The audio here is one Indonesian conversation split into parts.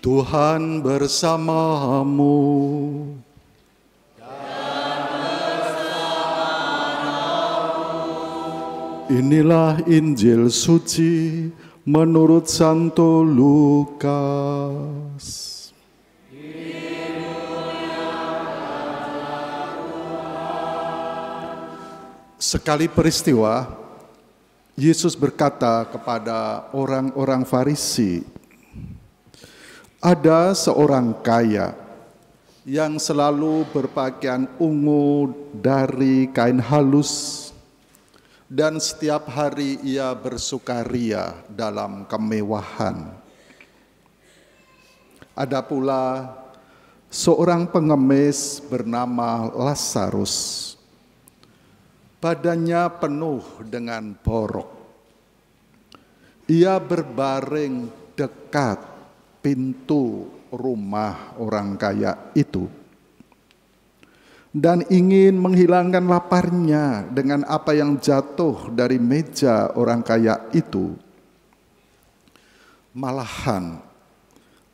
Tuhan bersamamu. Inilah Injil suci menurut Santo Lukas. Sekali peristiwa, Yesus berkata kepada orang-orang Farisi, ada seorang kaya yang selalu berpakaian ungu dari kain halus, dan setiap hari ia bersukaria dalam kemewahan. Ada pula seorang pengemis bernama Lazarus. Badannya penuh dengan borok. Ia berbaring dekat pintu rumah orang kaya itu dan ingin menghilangkan laparnya dengan apa yang jatuh dari meja orang kaya itu. Malahan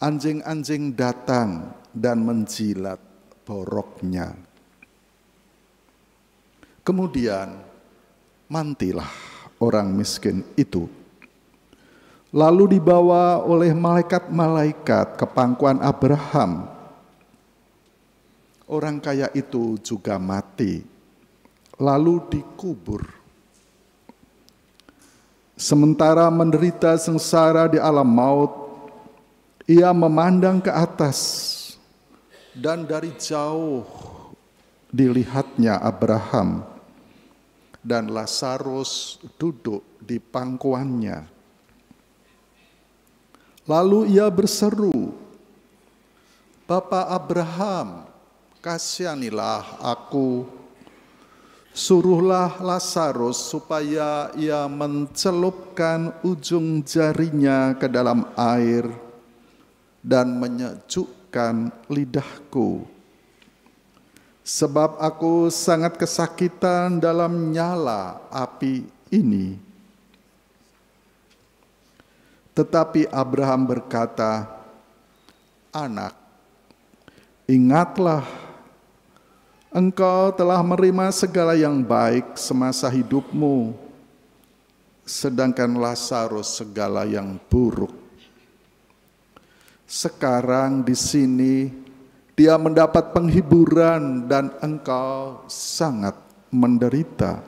anjing-anjing datang dan menjilat boroknya. Kemudian mantilah orang miskin itu, lalu dibawa oleh malaikat-malaikat ke pangkuan Abraham. Orang kaya itu juga mati, lalu dikubur. Sementara menderita sengsara di alam maut, ia memandang ke atas, dan dari jauh dilihatnya Abraham dan Lazarus duduk di pangkuannya. Lalu ia berseru, "Bapa Abraham, kasihanilah aku. Suruhlah Lazarus supaya ia mencelupkan ujung jarinya ke dalam air dan menyejukkan lidahku. Sebab aku sangat kesakitan dalam nyala api ini." Tetapi Abraham berkata, "Anak, ingatlah, engkau telah menerima segala yang baik semasa hidupmu, sedangkan Lazarus segala yang buruk. Sekarang di sini dia mendapat penghiburan dan engkau sangat menderita.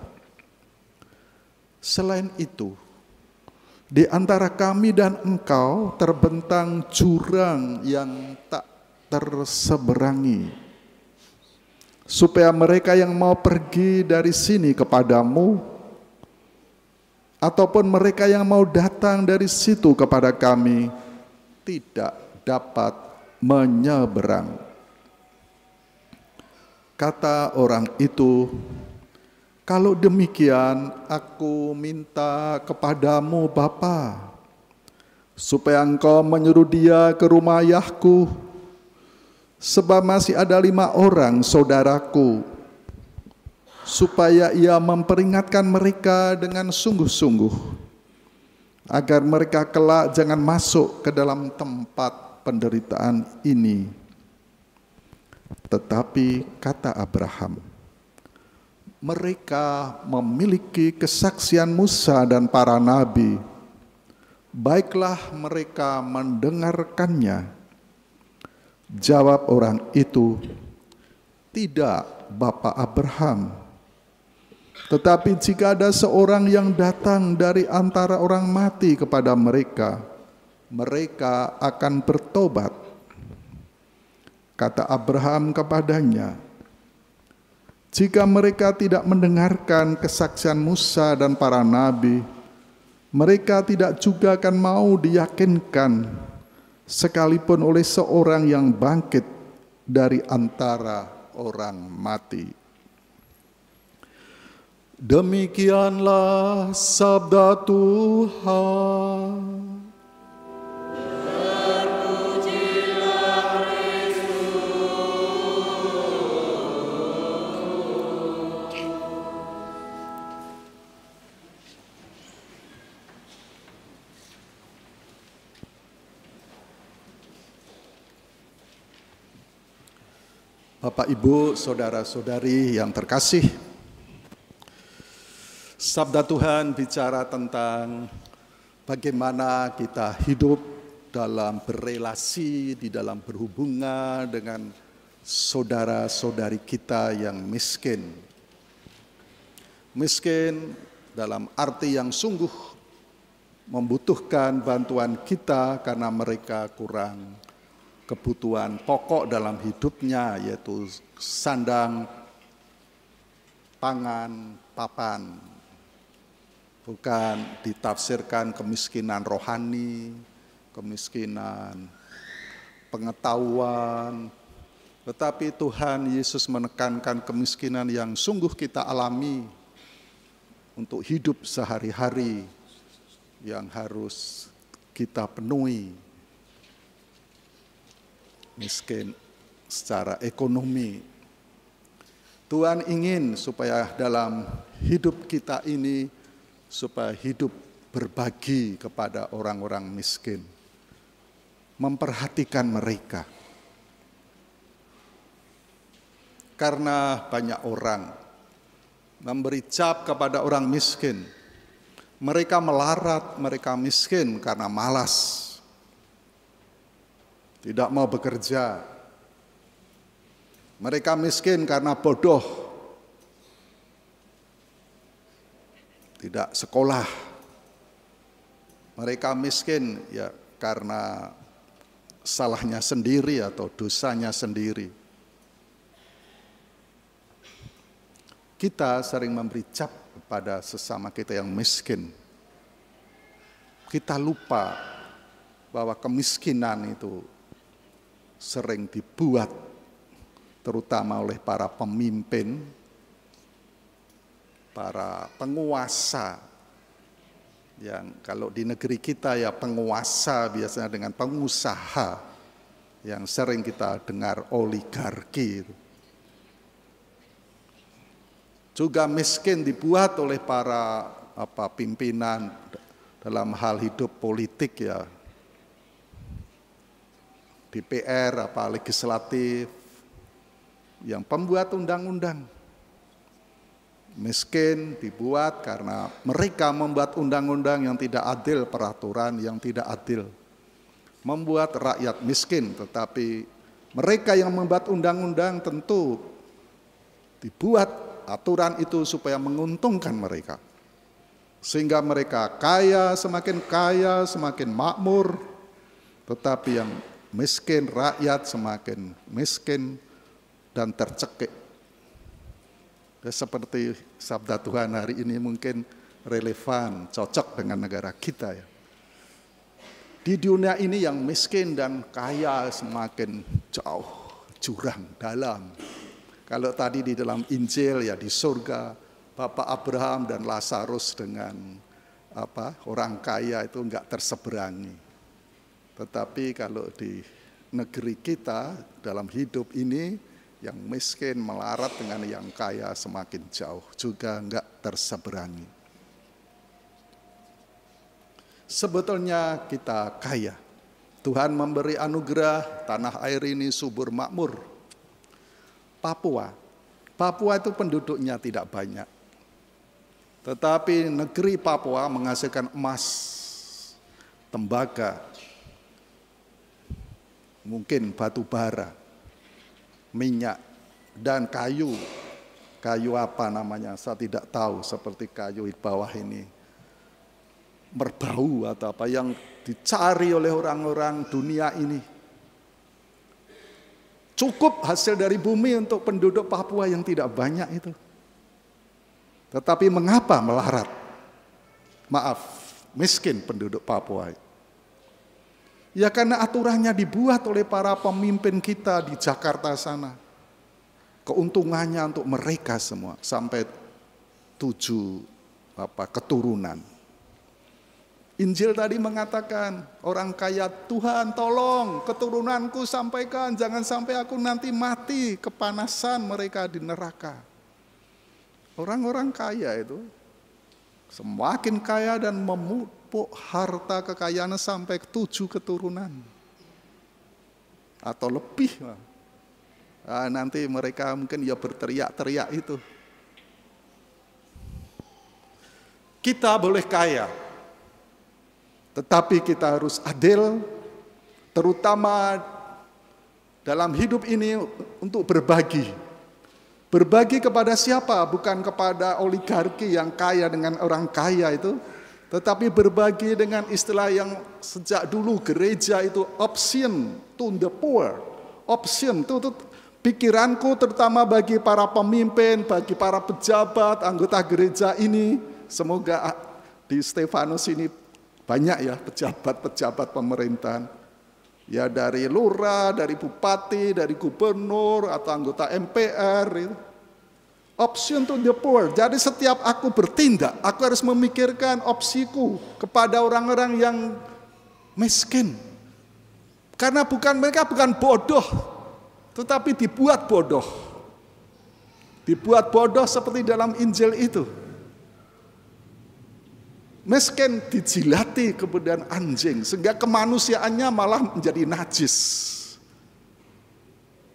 Selain itu, di antara kami dan engkau terbentang jurang yang tak terseberangi, supaya mereka yang mau pergi dari sini kepadamu, ataupun mereka yang mau datang dari situ kepada kami, tidak dapat menyeberang." Kata orang itu, "Kalau demikian, aku minta kepadamu, Bapa, supaya engkau menyuruh dia ke rumah ayahku, sebab masih ada 5 orang saudaraku, supaya ia memperingatkan mereka dengan sungguh-sungguh, agar mereka kelak jangan masuk ke dalam tempat penderitaan ini." Tetapi kata Abraham, "Mereka memiliki kesaksian Musa dan para nabi. Baiklah mereka mendengarkannya." Jawab orang itu, "Tidak, Bapa Abraham. Tetapi jika ada seorang yang datang dari antara orang mati kepada mereka, mereka akan bertobat." Kata Abraham kepadanya, "Jika mereka tidak mendengarkan kesaksian Musa dan para nabi, mereka tidak juga akan mau diyakinkan, sekalipun oleh seorang yang bangkit dari antara orang mati." Demikianlah sabda Tuhan. Bapak, Ibu, saudara-saudari yang terkasih, sabda Tuhan bicara tentang bagaimana kita hidup dalam berelasi, di dalam berhubungan dengan saudara-saudari kita yang miskin. Miskin dalam arti yang sungguh membutuhkan bantuan kita karena mereka kurang kebutuhan pokok dalam hidupnya, yaitu sandang, pangan, papan. Bukan ditafsirkan kemiskinan rohani, kemiskinan pengetahuan, tetapi Tuhan Yesus menekankan kemiskinan yang sungguh kita alami untuk hidup sehari-hari yang harus kita penuhi. Miskin secara ekonomi. Tuhan ingin supaya dalam hidup kita ini, supaya hidup berbagi kepada orang-orang miskin. Memperhatikan mereka. Karena banyak orang memberi cap kepada orang miskin. Mereka melarat, mereka miskin karena malas. Tidak mau bekerja. Mereka miskin karena bodoh. Tidak sekolah. Mereka miskin ya karena salahnya sendiri atau dosanya sendiri. Kita sering memberi cap kepada sesama kita yang miskin. Kita lupa bahwa kemiskinan itu sering dibuat terutama oleh para pemimpin, para penguasa, yang kalau di negeri kita ya penguasa biasanya dengan pengusaha, yang sering kita dengar oligarki. Juga miskin dibuat oleh para pimpinan dalam hal hidup politik ya, DPR, legislatif, yang pembuat undang-undang. Miskin dibuat karena mereka membuat undang-undang yang tidak adil, peraturan yang tidak adil. Membuat rakyat miskin, tetapi mereka yang membuat undang-undang tentu dibuat aturan itu supaya menguntungkan mereka. Sehingga mereka kaya, semakin makmur, tetapi yang miskin, rakyat semakin miskin dan tercekik. Seperti sabda Tuhan hari ini mungkin relevan, cocok dengan negara kita ya. Di dunia ini yang miskin dan kaya semakin jauh, jurang, dalam. Kalau tadi di dalam Injil ya di surga, Bapak Abraham dan Lazarus dengan orang kaya itu enggak terseberangi. Tetapi kalau di negeri kita dalam hidup ini, yang miskin melarat dengan yang kaya semakin jauh, juga enggak terseberangi. Sebetulnya kita kaya. Tuhan memberi anugerah, tanah air ini subur makmur. Papua itu penduduknya tidak banyak. Tetapi negeri Papua menghasilkan emas, tembaga, mungkin batu bara, minyak, dan kayu. Kayu apa namanya, saya tidak tahu, seperti kayu di bawah ini. Merbau atau apa yang dicari oleh orang-orang dunia ini. Cukup hasil dari bumi untuk penduduk Papua yang tidak banyak itu. Tetapi mengapa melarat? Maaf, miskin penduduk Papua. Ya karena aturannya dibuat oleh para pemimpin kita di Jakarta sana. Keuntungannya untuk mereka semua sampai 7 keturunan. Injil tadi mengatakan, orang kaya, Tuhan tolong keturunanku sampaikan, jangan sampai aku nanti mati kepanasan mereka di neraka. Orang-orang kaya itu semakin kaya dan memupuk harta kekayaannya sampai 7 keturunan. Atau lebih. Nanti mereka mungkin ya berteriak-teriak itu. Kita boleh kaya, tetapi kita harus adil, terutama dalam hidup ini untuk berbagi. Berbagi kepada siapa? Bukan kepada oligarki yang kaya dengan orang kaya itu, tetapi berbagi dengan istilah yang sejak dulu gereja itu option to the poor. Option itu pikiranku terutama bagi para pemimpin, bagi para pejabat, anggota gereja ini. Semoga di Stefanus ini banyak ya pejabat-pejabat pemerintahan. Ya dari lurah, dari bupati, dari gubernur, atau anggota MPR. Option to the poor. Jadi setiap aku bertindak, aku harus memikirkan opsiku kepada orang-orang yang miskin. Karena mereka bukan bodoh, tetapi dibuat bodoh. Dibuat bodoh seperti dalam Injil itu. Miskin dijilati kemudian anjing, sehingga kemanusiaannya malah menjadi najis.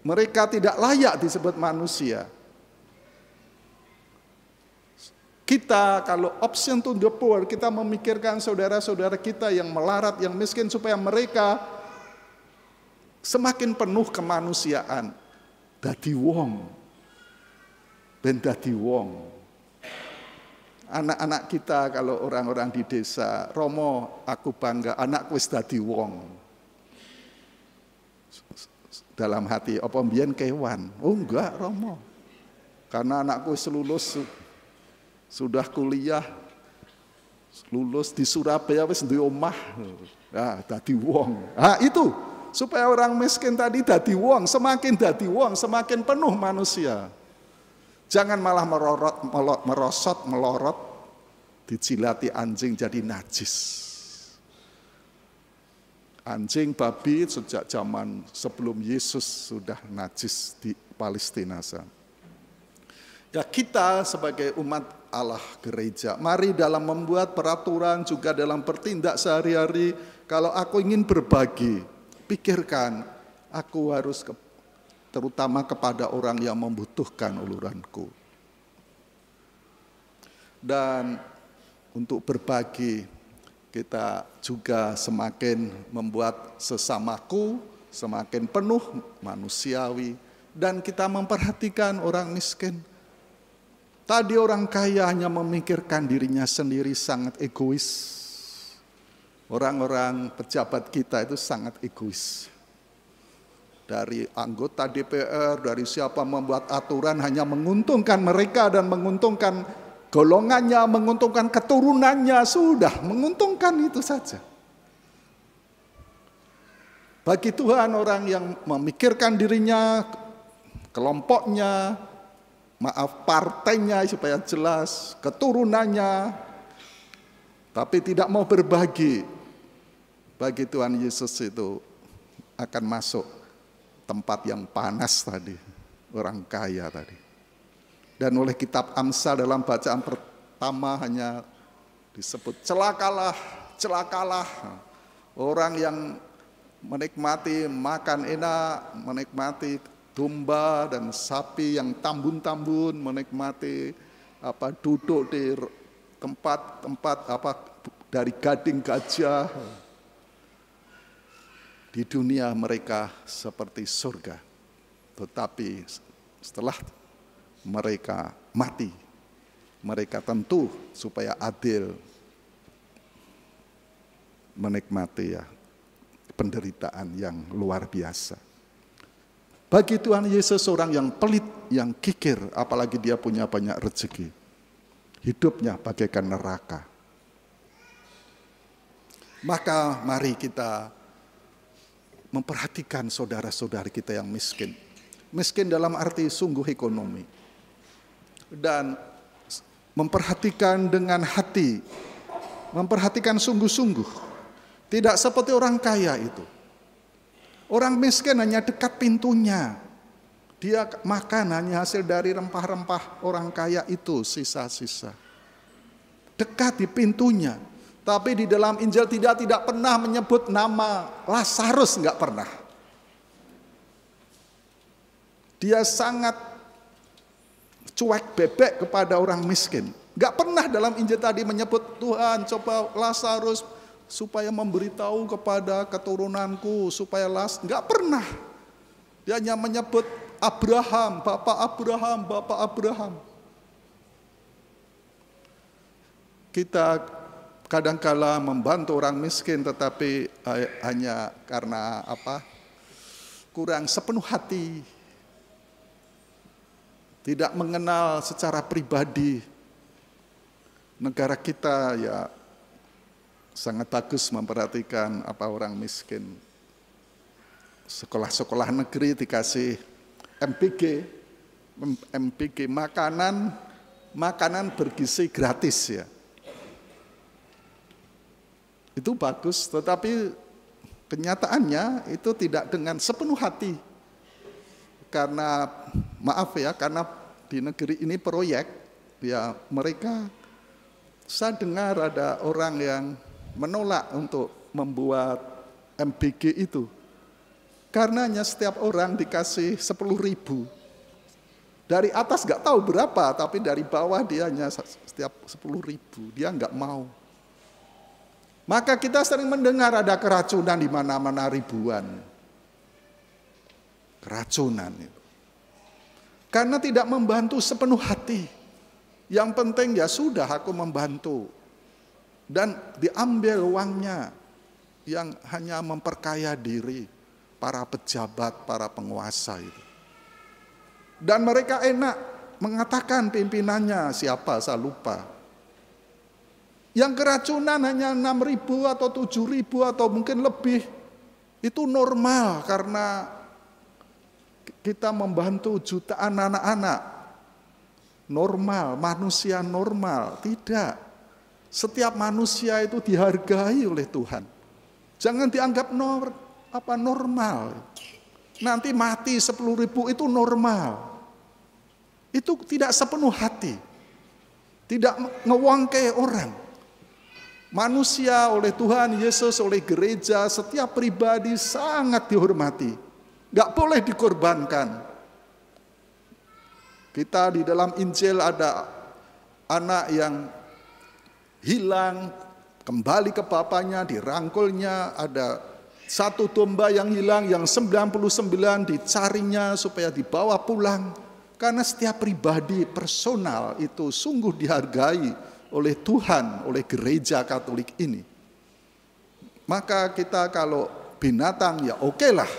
Mereka tidak layak disebut manusia. Kita kalau option to the poor, kita memikirkan saudara-saudara kita yang melarat, yang miskin, supaya mereka semakin penuh kemanusiaan. Dadi wong, ben dadi wong. Anak-anak kita kalau orang-orang di desa, Romo aku bangga anakku wis dadi wong. Dalam hati, apa mbiyen kewan? Oh enggak Romo. Karena anakku wis lulus, sudah kuliah, lulus di Surabaya wis duwe omah. Nah, dadi wong. Itu supaya orang miskin tadi dadi wong, semakin dadi wong, semakin penuh manusia. Jangan malah merosot, melorot, dijilati anjing jadi najis. Anjing, babi sejak zaman sebelum Yesus sudah najis di Palestina sana. Ya kita sebagai umat Allah gereja, mari dalam membuat peraturan juga dalam bertindak sehari-hari, kalau aku ingin berbagi, pikirkan aku harus terutama kepada orang yang membutuhkan uluranku. Dan untuk berbagi, kita juga semakin membuat sesamaku semakin penuh manusiawi, dan kita memperhatikan orang miskin. Tadi orang kaya hanya memikirkan dirinya sendiri, sangat egois. Orang-orang pejabat kita itu sangat egois. Dari anggota DPR, dari siapa membuat aturan hanya menguntungkan mereka dan menguntungkan golongannya, menguntungkan keturunannya, sudah menguntungkan itu saja. Bagi Tuhan orang yang memikirkan dirinya, kelompoknya, partainya supaya jelas, keturunannya, tapi tidak mau berbagi, bagi Tuhan Yesus itu akan masuk tempat yang panas tadi, orang kaya tadi. Dan oleh kitab Amsal dalam bacaan pertama hanya disebut celakalah, celakalah orang yang menikmati makan enak, menikmati domba dan sapi yang tambun-tambun, menikmati duduk di tempat-tempat dari gading gajah. Di dunia mereka seperti surga, tetapi setelah mereka mati, mereka tentu supaya adil menikmati penderitaan yang luar biasa. Bagi Tuhan Yesus orang yang pelit, yang kikir, apalagi dia punya banyak rezeki, hidupnya bagaikan neraka. Maka mari kita memperhatikan saudara-saudari kita yang miskin. Miskin dalam arti sungguh ekonomi. Dan memperhatikan dengan hati, memperhatikan sungguh-sungguh. Tidak seperti orang kaya itu. Orang miskin hanya dekat pintunya. Dia makan hanya hasil dari rempah-rempah orang kaya itu, sisa-sisa. Dekat di pintunya. Tapi di dalam Injil tidak pernah menyebut nama Lazarus, enggak pernah. Dia sangat cuek bebek kepada orang miskin. Gak pernah dalam Injil tadi menyebut, Tuhan coba Lazarus supaya memberitahu kepada keturunanku supaya gak pernah. Dia hanya menyebut Abraham, Bapak Abraham, Bapak Abraham. Kita kadangkala membantu orang miskin tetapi hanya karena kurang sepenuh hati. Tidak mengenal secara pribadi. Negara kita ya sangat bagus memperhatikan orang miskin. Sekolah-sekolah negeri dikasih MPG makanan bergizi gratis ya. Itu bagus, tetapi kenyataannya itu tidak dengan sepenuh hati. Karena karena di negeri ini proyek, ya mereka, saya dengar ada orang yang menolak untuk membuat MBG itu. Karenanya setiap orang dikasih 10.000. Dari atas nggak tahu berapa, tapi dari bawah dia hanya setiap 10.000, dia nggak mau. Maka kita sering mendengar ada keracunan di mana-mana ribuan. Keracunan itu. Karena tidak membantu sepenuh hati. Yang penting ya sudah aku membantu. Dan diambil uangnya yang hanya memperkaya diri para pejabat, para penguasa itu. Dan mereka enak mengatakan pimpinannya siapa saya lupa. Yang keracunan hanya 6.000 atau 7.000 atau mungkin lebih. Itu normal karena kita membantu jutaan anak-anak. Normal, manusia normal. Tidak. Setiap manusia itu dihargai oleh Tuhan. Jangan dianggap normal. Nanti mati 10.000 itu normal. Itu tidak sepenuh hati. Tidak ngewongke orang. Manusia oleh Tuhan Yesus, oleh gereja, setiap pribadi sangat dihormati. Gak boleh dikorbankan. Kita di dalam Injil ada anak yang hilang, kembali ke bapaknya, dirangkulnya. Ada satu domba yang hilang, yang 99 dicarinya supaya dibawa pulang. Karena setiap pribadi personal itu sungguh dihargai oleh Tuhan, oleh gereja Katolik ini. Maka kita kalau binatang ya oke lah.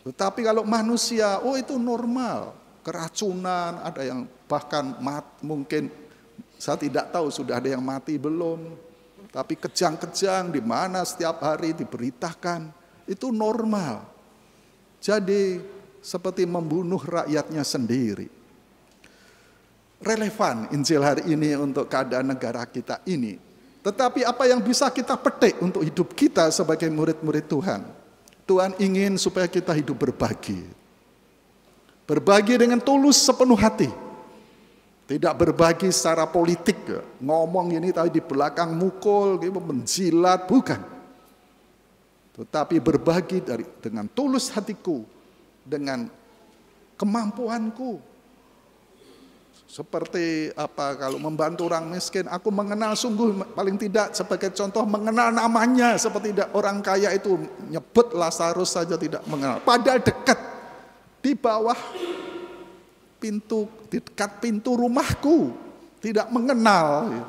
Tetapi kalau manusia, itu normal. Keracunan, ada yang bahkan mungkin saya tidak tahu sudah ada yang mati belum. Tapi kejang-kejang di mana setiap hari diberitakan, itu normal. Jadi seperti membunuh rakyatnya sendiri. Relevan Injil hari ini untuk keadaan negara kita ini. Tetapi apa yang bisa kita petik untuk hidup kita sebagai murid-murid Tuhan? Tuhan ingin supaya kita hidup berbagi. Berbagi dengan tulus sepenuh hati. Tidak berbagi secara politik. Ngomong ini tapi di belakang mukul, menjilat, bukan. Tetapi berbagi dengan tulus hatiku. Dengan kemampuanku. Seperti kalau membantu orang miskin, aku mengenal sungguh paling tidak sebagai contoh mengenal namanya. Seperti orang kaya itu nyebut Lazarus saja tidak mengenal. Padahal dekat di bawah pintu, di dekat pintu rumahku, tidak mengenal.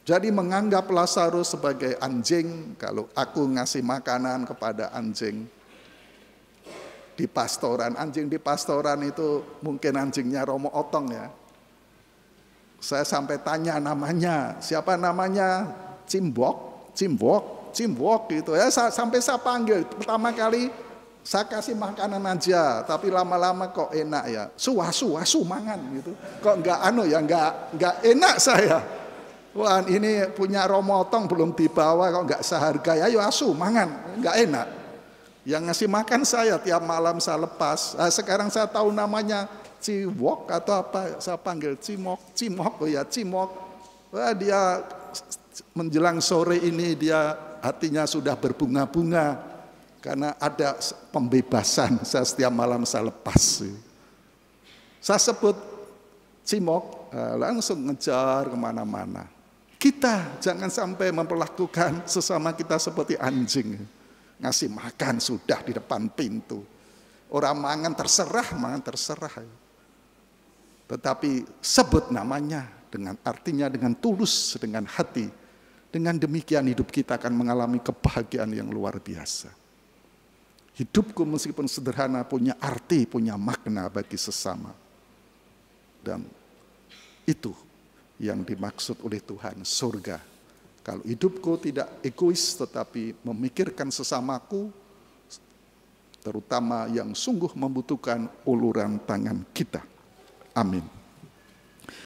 Jadi menganggap Lazarus sebagai anjing, kalau aku ngasih makanan kepada anjing. Di pastoran, anjing di pastoran itu mungkin anjingnya Romo Otong ya. Saya sampai tanya namanya, siapa namanya? Cimbok gitu ya. Sampai saya panggil, pertama kali saya kasih makanan aja, tapi lama-lama kok enak ya. Asu mangan gitu. Kok enggak enak saya. Wah ini punya Romo Otong belum dibawa kok enggak seharga. Ayo asu mangan, enggak enak. Yang ngasih makan saya tiap malam saya lepas. Sekarang saya tahu namanya Ciwok atau apa, saya panggil Cimok. Wah, dia menjelang sore ini dia hatinya sudah berbunga-bunga. Karena ada pembebasan, saya setiap malam saya lepas. Saya sebut cimok, langsung ngejar kemana-mana. Kita jangan sampai memperlakukan sesama kita seperti anjing. Ngasih makan sudah di depan pintu. Orang mangan terserah. Tetapi sebut namanya dengan artinya dengan tulus, dengan hati. Dengan demikian hidup kita akan mengalami kebahagiaan yang luar biasa. Hidupku meskipun sederhana punya arti, punya makna bagi sesama. Dan itu yang dimaksud oleh Tuhan, surga. Kalau hidupku tidak egois tetapi memikirkan sesamaku, terutama yang sungguh membutuhkan uluran tangan kita. Amin.